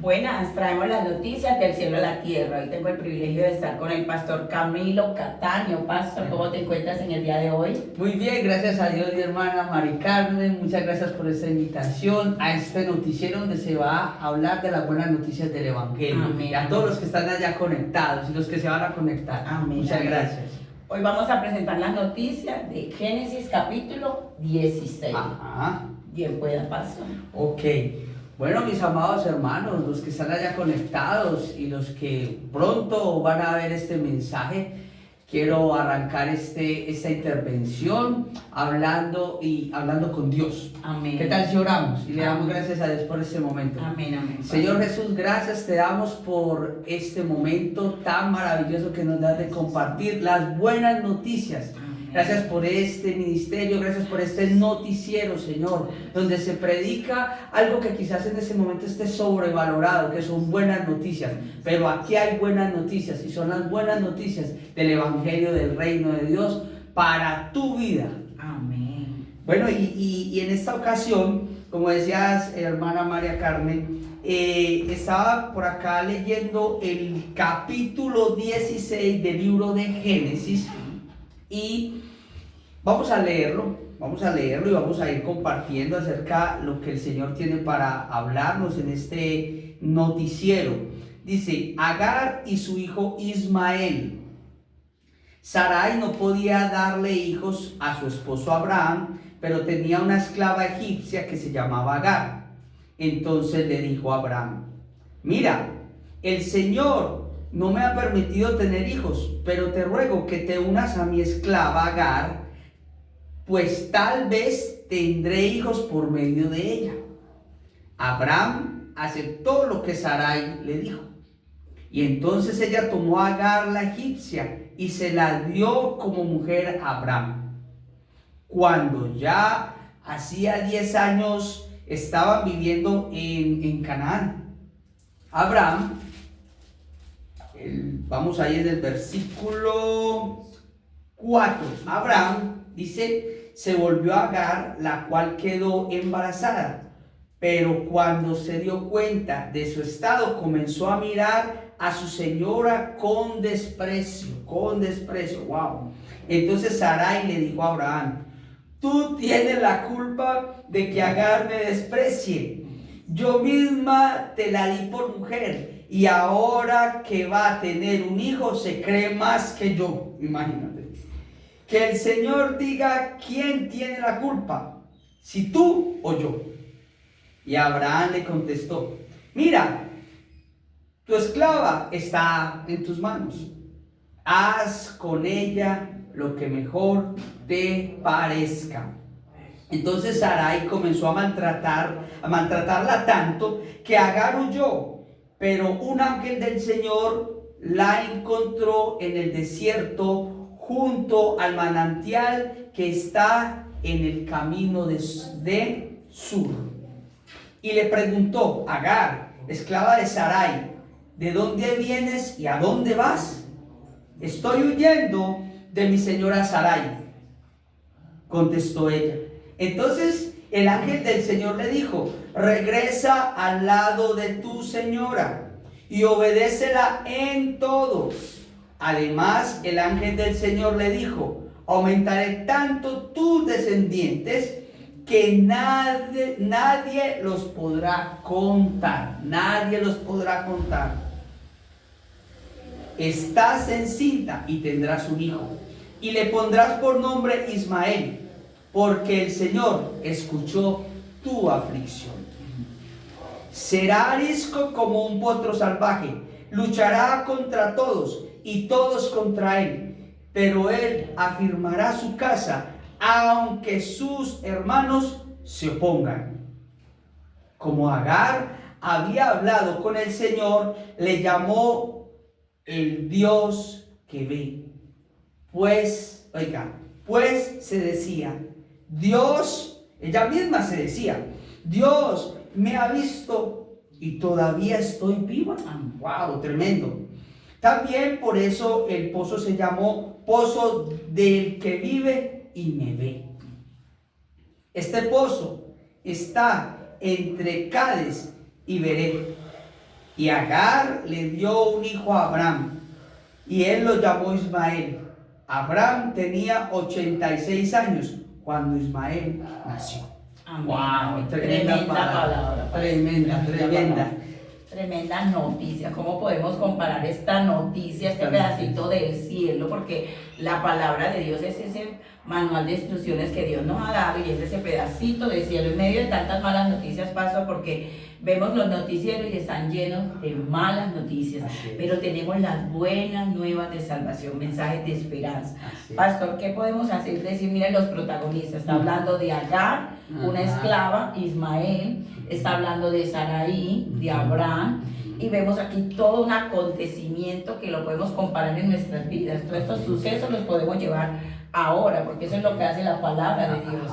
Buenas, traemos las noticias del cielo a la tierra. Hoy tengo el privilegio de estar con el pastor Camilo Cataño. Pastor, ¿cómo te encuentras en el día de hoy? Muy bien, gracias a Dios, mi hermana Mari Carmen. Muchas gracias por esta invitación a este noticiero donde se va a hablar de las buenas noticias del Evangelio. Amén. Y a todos los que están allá conectados y los que se van a conectar. Amén. Muchas Amén. gracias. Hoy vamos a presentar las noticias de Génesis capítulo 16. Ajá. Bien pueda, pastor. Ok. Bueno, mis amados hermanos, los que están allá conectados y los que pronto van a ver este mensaje, quiero arrancar esta intervención hablando con Dios. Amén. ¿Qué tal si oramos y le damos gracias a Dios por este momento? Amén, amén. Pastor. Señor Jesús, gracias te damos por este momento tan maravilloso que nos das de compartir las buenas noticias. Gracias por este ministerio, gracias por este noticiero, Señor, donde se predica algo que quizás en ese momento esté sobrevalorado, que son buenas noticias, pero aquí hay buenas noticias y son las buenas noticias del Evangelio del Reino de Dios para tu vida. Amén. Bueno, y en esta ocasión, como decías, hermana María Carmen, estaba por acá leyendo el capítulo 16 del libro de Génesis. Y vamos a leerlo y vamos a ir compartiendo acerca de lo que el Señor tiene para hablarnos en este noticiero. Dice, Agar y su hijo Ismael. Sarai no podía darle hijos a su esposo Abraham, pero tenía una esclava egipcia que se llamaba Agar. Entonces le dijo a Abraham, mira, el Señor no me ha permitido tener hijos, pero te ruego que te unas a mi esclava Agar, pues tal vez tendré hijos por medio de ella. Abraham aceptó lo que Sarai le dijo. Y entonces ella tomó a Agar la egipcia y se la dio como mujer a Abraham. Cuando ya hacía 10 años estaban viviendo en Canaán, Abraham, vamos ahí en el versículo 4. Abraham, dice, se volvió a Agar, la cual quedó embarazada. Pero cuando se dio cuenta de su estado, comenzó a mirar a su señora con desprecio. Wow. Entonces Sarai le dijo a Abraham, tú tienes la culpa de que Agar me desprecie. Yo misma te la di por mujer. Y ahora que va a tener un hijo, se cree más que yo. Imagínate. Que el Señor diga quién tiene la culpa, si tú o yo. Y Abraham le contestó, mira, tu esclava está en tus manos. Haz con ella lo que mejor te parezca. Entonces Sarai comenzó a maltratarla tanto que Agar huyó. Pero un ángel del Señor la encontró en el desierto junto al manantial que está en el camino de Sur. Y le preguntó, Agar, esclava de Sarai, ¿de dónde vienes y a dónde vas? Estoy huyendo de mi señora Sarai, contestó ella. Entonces el ángel del Señor le dijo, regresa al lado de tu señora y obedécela en todo. Además, el ángel del Señor le dijo, aumentaré tanto tus descendientes que nadie los podrá contar. Nadie los podrá contar. Estás encinta y tendrás un hijo, y le pondrás por nombre Ismael, porque el Señor escuchó tu aflicción. Será arisco como un potro salvaje, luchará contra todos y todos contra él, pero él afirmará su casa, aunque sus hermanos se opongan. Como Agar había hablado con el Señor, le llamó el Dios que ve. Pues se decía, Dios, ella misma se decía, Dios me ha visto y todavía estoy viva. Wow, tremendo. También por eso el pozo se llamó Pozo del que vive y me ve. Este pozo está entre Cades y Bered. Y Agar le dio un hijo a Abraham, y él lo llamó Ismael. Abraham tenía 86 años cuando Ismael nació. Amén. Wow, Tremenda palabra. Tremenda. Tremenda noticia. ¿Cómo podemos comparar esta noticia, este pedacito del cielo? Porque la palabra de Dios es ese manual de instrucciones que Dios nos ha dado y es ese pedacito del cielo. En medio de tantas malas noticias pasa porque vemos los noticieros y están llenos de malas noticias, pero tenemos las buenas nuevas de salvación, mensajes de esperanza. Pastor, ¿qué podemos hacer? Decir, miren los protagonistas, está hablando de Agar, una esclava, Ismael, está hablando de Sarai, de Abraham, y vemos aquí todo un acontecimiento que lo podemos comparar en nuestras vidas. Todos estos sucesos los podemos llevar ahora, porque eso es lo que hace la palabra de Dios.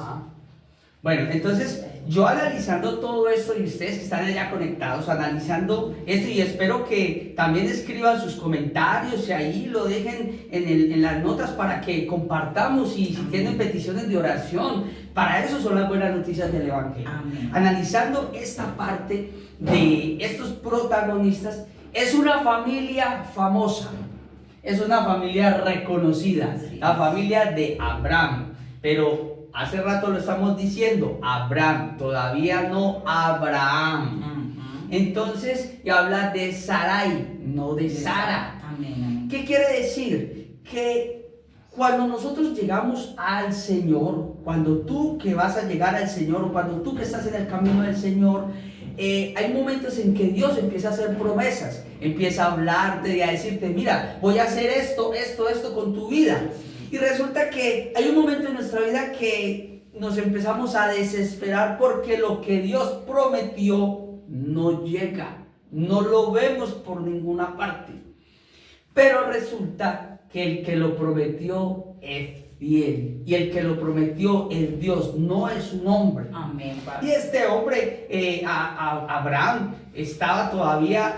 Bueno, entonces yo analizando todo esto y ustedes que están allá conectados, analizando esto, y espero que también escriban sus comentarios y ahí lo dejen en las notas para que compartamos, y si tienen peticiones de oración, para eso son las buenas noticias del Evangelio. Amén. Analizando esta parte de estos protagonistas, es una familia famosa, es una familia reconocida, la familia de Abraham, pero hace rato lo estamos diciendo, Abraham, todavía no Abraham. Entonces, y habla de Sarai, no de Sara. Amén. ¿Qué quiere decir? Que cuando nosotros llegamos al Señor, cuando tú que vas a llegar al Señor, o cuando tú que estás en el camino del Señor, hay momentos en que Dios empieza a hacer promesas, empieza a hablarte y a decirte, mira, voy a hacer esto con tu vida. Y resulta que hay un momento en nuestra vida que nos empezamos a desesperar porque lo que Dios prometió no llega, no lo vemos por ninguna parte. Pero resulta que el que lo prometió es fiel, y el que lo prometió es Dios, no es un hombre. Amén, Padre. Y este hombre, Abraham, estaba todavía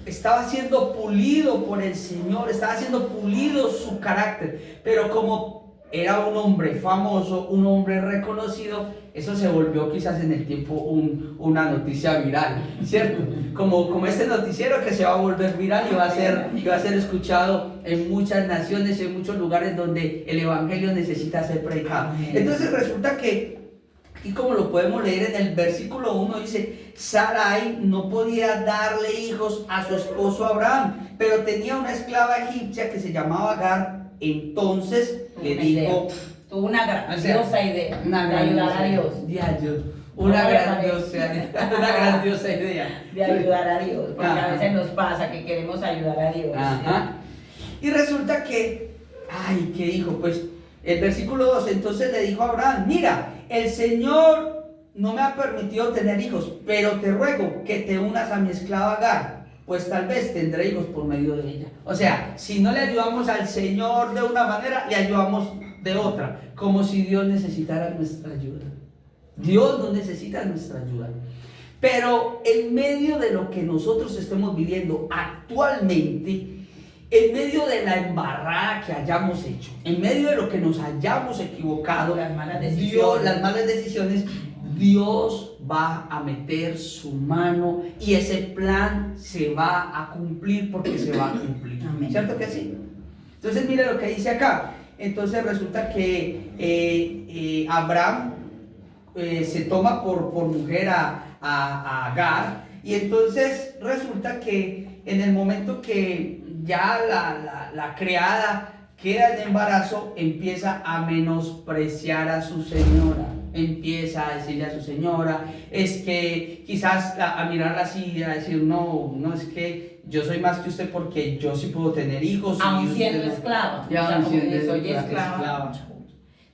estaba siendo pulido por el Señor, estaba siendo pulido su carácter, pero como era un hombre famoso, un hombre reconocido, eso se volvió quizás en el tiempo una noticia viral, ¿cierto? Como este noticiero que se va a volver viral y va a ser escuchado en muchas naciones, en muchos lugares donde el Evangelio necesita ser predicado. Entonces resulta que, y como lo podemos leer en el versículo 1, dice, Sarai no podía darle hijos a su esposo Abraham, pero tenía una esclava egipcia que se llamaba Agar. Entonces le dijo, tuvo una grandiosa idea de ayudar a Dios. Una grandiosa idea de ayudar a Dios, porque a veces nos pasa que queremos ayudar a Dios. Y resulta que, ¿qué dijo? Pues el versículo 2, entonces le dijo a Abraham, mira, el Señor no me ha permitido tener hijos, pero te ruego que te unas a mi esclava Agar, pues tal vez tendré hijos por medio de ella. O sea, si no le ayudamos al Señor de una manera, le ayudamos de otra, como si Dios necesitara nuestra ayuda. Dios no necesita nuestra ayuda. Pero en medio de lo que nosotros estemos viviendo actualmente, en medio de la embarrada que hayamos hecho, en medio de lo que nos hayamos equivocado, las malas decisiones, Dios va a meter su mano y ese plan se va a cumplir, porque se va a cumplir. Amén. ¿Cierto que sí? Entonces mire lo que dice acá. Entonces resulta que Abraham se toma por mujer a Agar, y entonces resulta que en el momento que ya la criada queda en embarazo, empieza a menospreciar a su señora. Empieza a decirle a su señora, es que quizás a mirarla así, a decir, no, es que yo soy más que usted porque yo sí puedo tener hijos. Aún siendo esclava.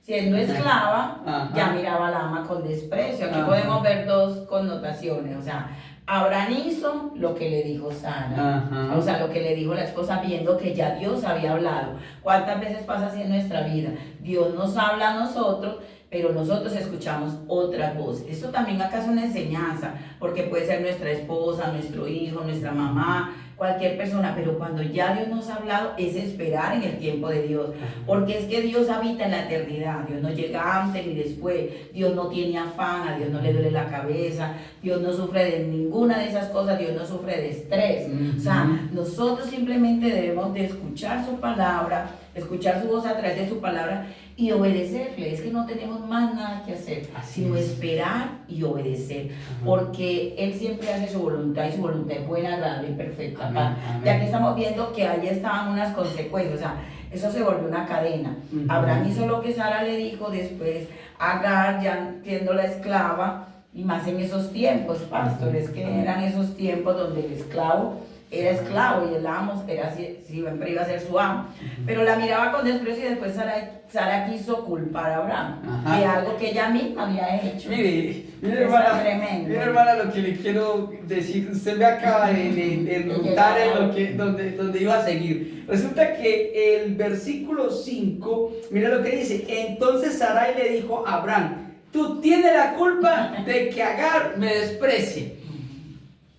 Siendo esclava, ya miraba al ama con desprecio. Aquí podemos ver dos connotaciones, o sea, Abraham hizo lo que le dijo Sara, o sea, lo que le dijo la esposa, viendo que ya Dios había hablado. ¿Cuántas veces pasa así en nuestra vida? Dios nos habla a nosotros, pero nosotros escuchamos otras voces. Esto también acá es una enseñanza, porque puede ser nuestra esposa, nuestro hijo, nuestra mamá, cualquier persona, pero cuando ya Dios nos ha hablado es esperar en el tiempo de Dios, porque es que Dios habita en la eternidad, Dios no llega antes ni después, Dios no tiene afán, a Dios no le duele la cabeza, Dios no sufre de ninguna de esas cosas, Dios no sufre de estrés. O sea, nosotros simplemente debemos de escuchar su palabra, escuchar su voz a través de su palabra y obedecerle. Es que no tenemos más nada que hacer, sino esperar y obedecer, porque Él siempre hace su voluntad y su voluntad es buena, agradable y perfecta. Amén, amén. Ya que estamos viendo que allí estaban unas consecuencias, o sea, eso se volvió una cadena. Abraham hizo lo que Sara le dijo, después Agar, ya siendo la esclava, y más en esos tiempos, pastores, que eran esos tiempos donde el esclavo era esclavo y el amo era, siempre iba a ser su amo, pero la miraba con desprecio y después Sara quiso culpar a Abraham de algo que ella misma había hecho. Mire Tremendo. hermana, lo que le quiero decir, usted me acaba de enrutar en donde iba a seguir. Resulta que el versículo 5, mira lo que dice: entonces Sarai le dijo a Abraham, tú tienes la culpa de que Agar me desprecie.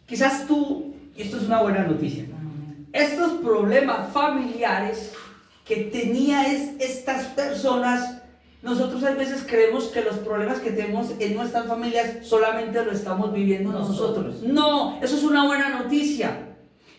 Quizás tú, y esto es una buena noticia, estos problemas familiares que tenían estas personas, nosotros a veces creemos que los problemas que tenemos en nuestras familias solamente lo estamos viviendo nosotros. No, eso es una buena noticia.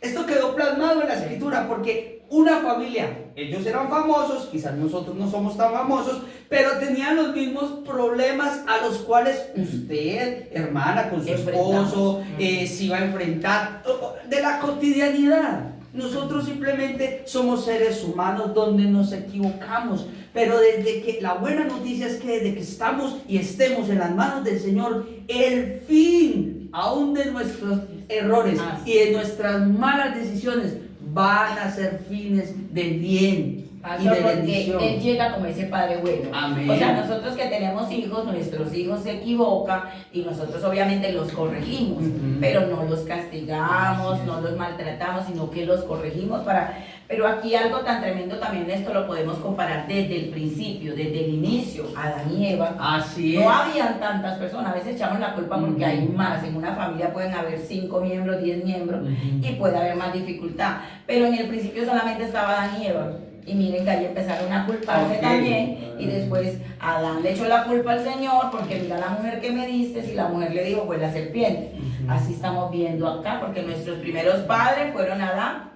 Esto quedó plasmado en la escritura porque una familia, ellos eran famosos, quizás nosotros no somos tan famosos, pero tenían los mismos problemas a los cuales usted, hermana, con su esposo, se iba a enfrentar, de la cotidianidad. Nosotros simplemente somos seres humanos donde nos equivocamos, pero desde que la buena noticia es que desde que estamos y estemos en las manos del Señor, el fin aún de nuestros errores y de nuestras malas decisiones van a ser fines de bien y de bendición. Él llega como ese padre bueno. Amén. O sea, nosotros que tenemos hijos, nuestros hijos se equivocan y nosotros obviamente los corregimos, pero no los castigamos, no los maltratamos, sino que los corregimos para... Pero aquí algo tan tremendo también, esto lo podemos comparar desde el principio, desde el inicio, Adán y Eva. Así es. No habían tantas personas, a veces echamos la culpa porque hay más. En una familia pueden haber 5 miembros, 10 miembros y puede haber más dificultad. Pero en el principio solamente estaba Adán y Eva. Y miren que ahí empezaron a culparse también. Y después Adán le echó la culpa al Señor porque mira la mujer que me diste, y la mujer le dijo, pues la serpiente. Así estamos viendo acá, porque nuestros primeros padres fueron Adán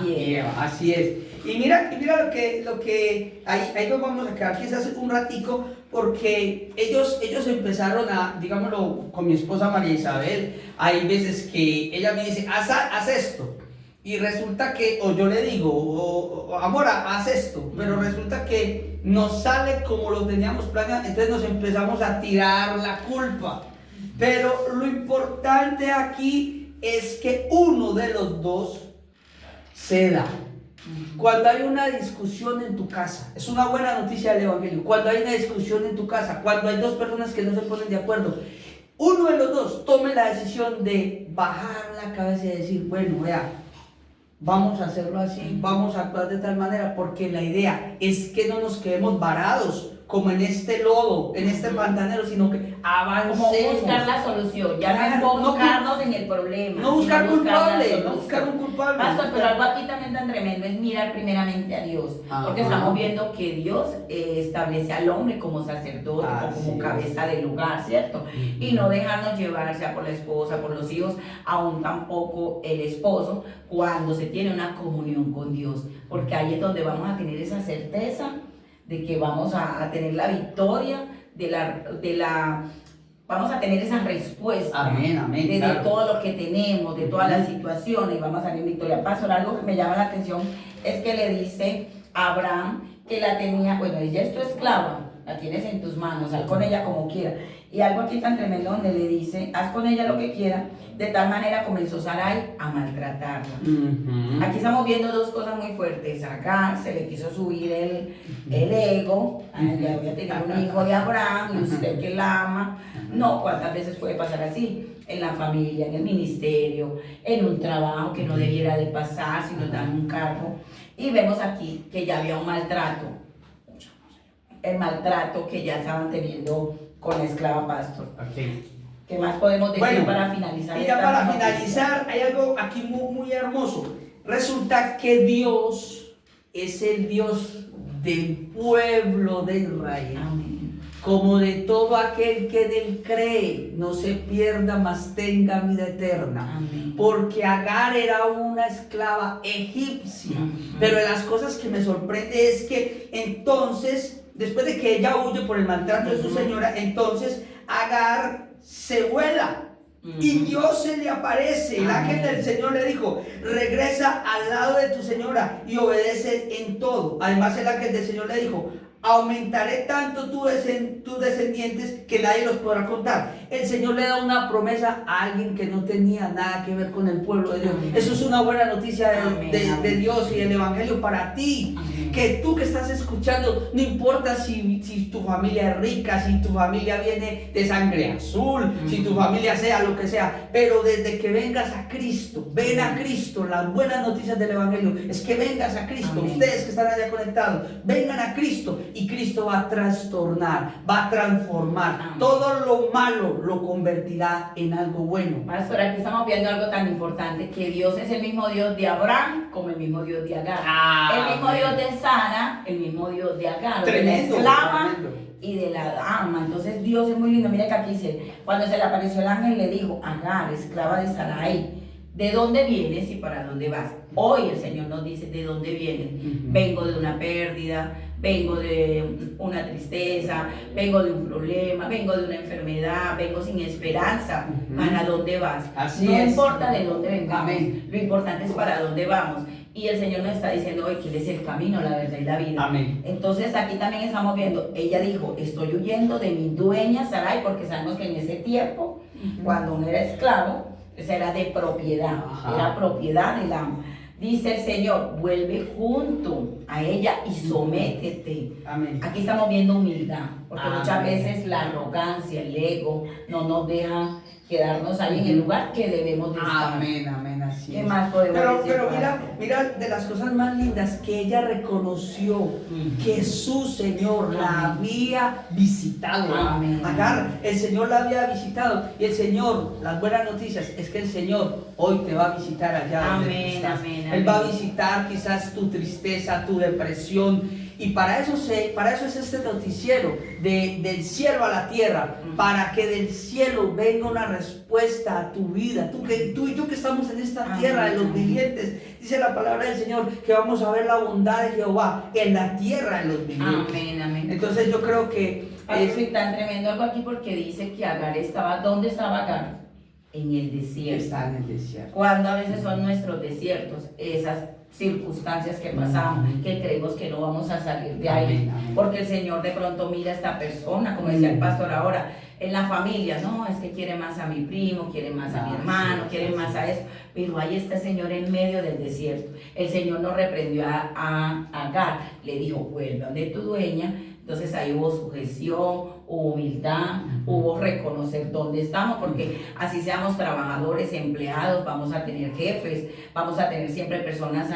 y Eva. Así es. Y mira lo que ahí nos vamos a quedar quizás un ratico, porque ellos empezaron a, digámoslo, con mi esposa María Isabel, hay veces que ella me dice, haz esto. Y resulta que, o yo le digo, amor, haz esto, pero resulta que nos sale como lo teníamos planeado, entonces nos empezamos a tirar la culpa. Pero lo importante aquí es que uno de los dos ceda. Cuando hay una discusión en tu casa, es una buena noticia del Evangelio, cuando hay una discusión en tu casa, cuando hay dos personas que no se ponen de acuerdo, uno de los dos tome la decisión de bajar la cabeza y decir, bueno, vea, vamos a hacerlo así, vamos a actuar de tal manera, porque la idea es que no nos quedemos varados como en este lodo, en este pantanero, sino que avancemos. Como buscar la solución, ya no enfocarnos en el problema. No buscar culpable, no buscar un culpable. Pastor, pero algo aquí también tan tremendo es mirar primeramente a Dios, porque estamos viendo que Dios establece al hombre como sacerdote, como cabeza del hogar, ¿cierto? Y no dejarnos llevar, sea por la esposa, por los hijos, aún tampoco el esposo, cuando se tiene una comunión con Dios, porque ahí es donde vamos a tener esa certeza de que vamos a tener la victoria, vamos a tener esa respuesta de todo lo que tenemos, de todas las situaciones, y vamos a tener victoria. Pastor, algo que me llama la atención es que le dice a Abraham que la tenía, bueno, ella es tu esclava, la tienes en tus manos, haz con ella como quiera. Y algo aquí tan tremendo donde le dice, haz con ella lo que quiera. De tal manera comenzó Sarai a maltratarla. Aquí estamos viendo dos cosas muy fuertes. Agar se le quiso subir el ego. Ya voy a tener un hijo de Abraham y usted que la ama. No, ¿cuántas veces puede pasar así? En la familia, en el ministerio, en un trabajo que no debiera de pasar si nos dan un cargo. Y vemos aquí que ya había un maltrato. el maltrato que ya estaban teniendo con la esclava Pastor. Ok. ¿Qué más podemos decir Bueno, para finalizar? Y ya esta para noticia? finalizar, hay algo aquí muy hermoso. Resulta que Dios es el Dios del pueblo de Israel. Amén. Como de todo aquel que en él cree, no se pierda, mas tenga vida eterna. Amén. Porque Agar era una esclava egipcia. Ujú. Pero de las cosas que me sorprende es que entonces, después de que ella huye por el maltrato de su Ujú. señora, entonces Agar se vuela. Y Ujú. Dios se le aparece. El ángel Amén. del Señor le dijo: regresa al lado de tu señora y obedece en todo. Además, el ángel del Señor le dijo: aumentaré tanto tus descendientes que nadie los podrá contar. El Señor le da una promesa a alguien que no tenía nada que ver con el pueblo de Dios. Amén. Eso es una buena noticia Amén, de amén. Dios y del Evangelio para ti. Amén. Que tú que estás escuchando, no importa si tu familia es rica, si tu familia viene de sangre azul, si tu familia sea lo que sea, pero desde que vengas a Cristo, ven a Cristo. Las buenas noticias del Evangelio es que vengas a Cristo. Amén. Ustedes que están allá conectados, vengan a Cristo y Cristo va a trastornar, va a transformar. Amén. Todo lo malo lo convertirá en algo bueno. Pastor, aquí estamos viendo algo tan importante, que Dios es el mismo Dios de Abraham como el mismo Dios de Agar. El mismo Dios de Sara, el mismo Dios de Agar, Tremendo, de la esclava tremendo. y de la dama. Entonces Dios es muy lindo. Mira que aquí dice, cuando se le apareció el ángel le dijo: Agar, esclava de Sarai, ¿de dónde vienes y para dónde vas? Hoy el Señor nos dice de dónde vienes. Ujú. Vengo de una pérdida, vengo de una tristeza, vengo de un problema, vengo de una enfermedad, vengo sin esperanza. Ujú. ¿Para dónde vas? Así no es. importa de dónde vengamos, Amén. lo importante es para dónde vamos. Y el Señor nos está diciendo hoy que Él es el camino, la verdad y la vida. Amén. Entonces aquí también estamos viendo, ella dijo: estoy huyendo de mi dueña Sarai, porque sabemos que en ese tiempo, cuando uno era esclavo, eso era de propiedad, Ajá. era propiedad del amo. Dice el Señor: vuelve junto a ella y sométete. Amén. Aquí estamos viendo humildad, porque Amén. muchas veces la arrogancia, el ego, no nos deja quedarnos ahí en el lugar que debemos de estar. Amén, amén, así ¿Qué es. más podemos Pero decir, mira, pastor? mira, de las cosas más lindas que ella reconoció que su Señor la Amén. había visitado. Amén. Agar, el Señor la había visitado y el Señor, las buenas noticias es que el Señor hoy te va a visitar allá donde tú Amén, estás. amén, Él va a amén. visitar quizás tu tristeza, tu depresión. Y para eso es este noticiero, del cielo a la tierra, para que del cielo venga una respuesta a tu vida. Tú y yo que estamos en esta Amén, tierra de los amén. vivientes, dice la palabra del Señor que vamos a ver la bondad de Jehová en la tierra de los vivientes. Amén, amén. Entonces yo creo que Es tan tremendo algo aquí, porque dice que Agar estaba, ¿dónde estaba Agar? En el desierto. está en el desierto. Cuando a veces son nuestros desiertos, esas circunstancias que pasamos, Amén. que creemos que no vamos a salir de ahí, Amén, amén. porque el Señor de pronto mira a esta persona, como decía el pastor ahora, en la familia, no, es que quiere más a mi primo, quiere más a mi Ah, hermano, sí, quiere sí, más sí. a eso, pero ahí está el Señor en medio del desierto. El Señor no reprendió a Agar, le dijo: vuelve donde tu dueña. Entonces ahí hubo sujeción, hubo humildad, hubo reconocer dónde estamos, porque así seamos trabajadores, empleados, vamos a tener jefes, vamos a tener siempre personas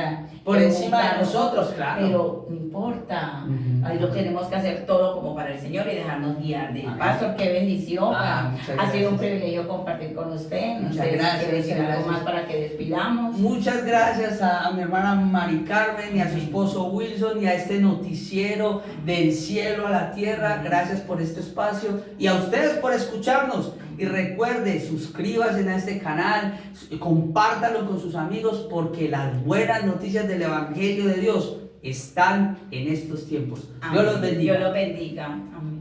Por que encima de buscan nosotros, claro. pero no importa, Ujú. ahí lo tenemos que hacer todo como para el Señor y dejarnos guiar de Amén. Pastor. Qué bendición, Muchas ha sido un gracias. privilegio compartir con usted. No Muchas sé si gracias, quiere decir muchas algo gracias. más para que despidamos. Muchas gracias a mi hermana Mari Carmen y a su esposo Wilson y a este noticiero del cielo a la tierra. Gracias por este espacio y a ustedes por escucharnos. Y recuerde, suscríbase a este canal, compártalo con sus amigos, porque las buenas noticias del Evangelio de Dios están en estos tiempos. Dios los bendiga. Dios los bendiga. Amén.